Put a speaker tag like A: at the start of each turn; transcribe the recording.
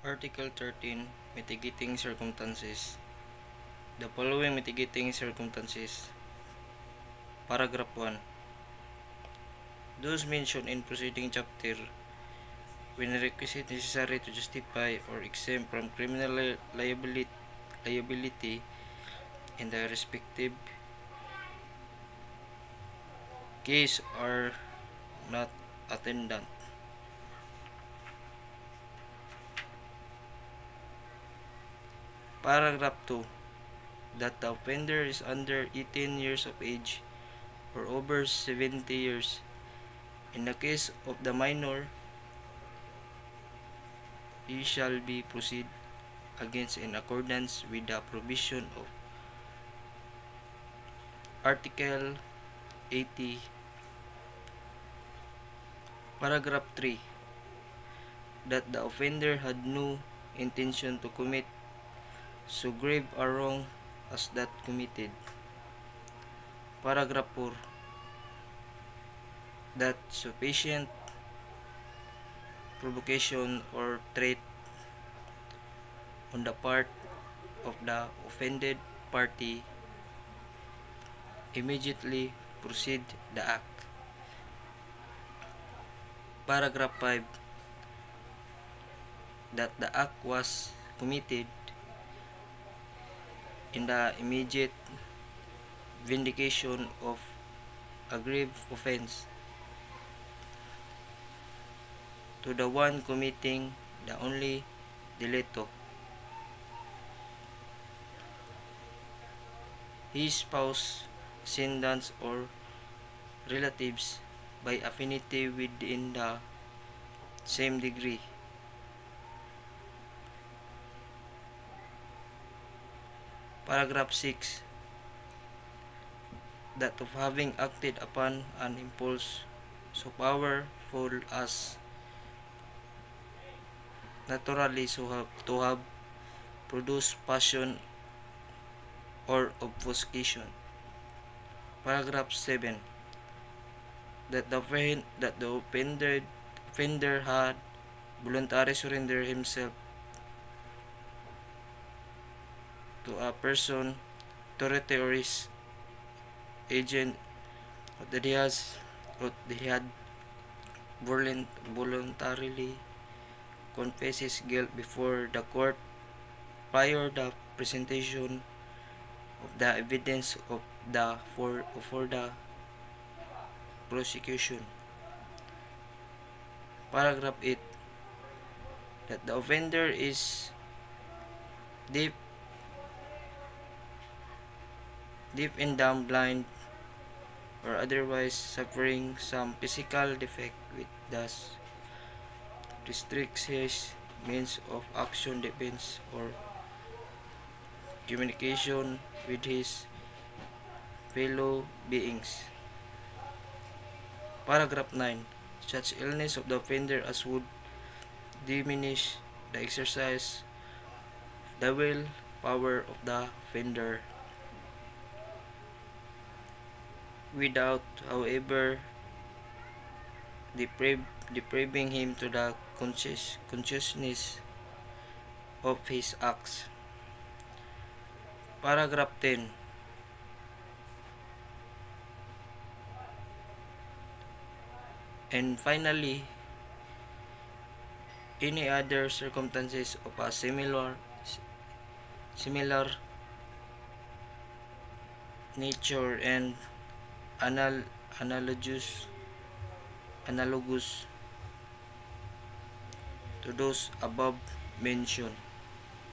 A: Article 13, Mitigating Circumstances. The following mitigating circumstances. Paragraph 1. Those mentioned in preceding chapter, when a requisite necessary to justify or exempt from criminal liability in the respective case are not attendant. Paragraph 2. That the offender is under 18 years of age or over 70 years. In the case of the minor, he shall be proceed against in accordance with the provision of Article 80. Paragraph 3. That the offender had no intention to commit so grave a wrong as that committed. Paragraph 4. That sufficient provocation or threat on the part of the offended party immediately proceed the act. Paragraph 5. That the act was committed in the immediate vindication of a grave offense to the one committing the only delito, his spouse, descendants, or relatives by affinity within the same degree. Paragraph 6. That of having acted upon an impulse so powerful as naturally to have produced passion or obfuscation. Paragraph 7. That the offender had voluntarily surrendered himself to a person, authority, or his agent, or that he had voluntarily confessed his guilt before the court prior the presentation of the evidence of the for the prosecution. Paragraph 8. That the offender is deaf and dumb, blind, or otherwise suffering some physical defect which thus restricts his means of action, defense, or communication with his fellow beings. Paragraph 9. Such illness of the offender as would diminish the exercise of the will power of the offender without, however, depriving him to the consciousness of his acts. Paragraph 10. And finally, any other circumstances of a similar nature and analogous to those above mentioned.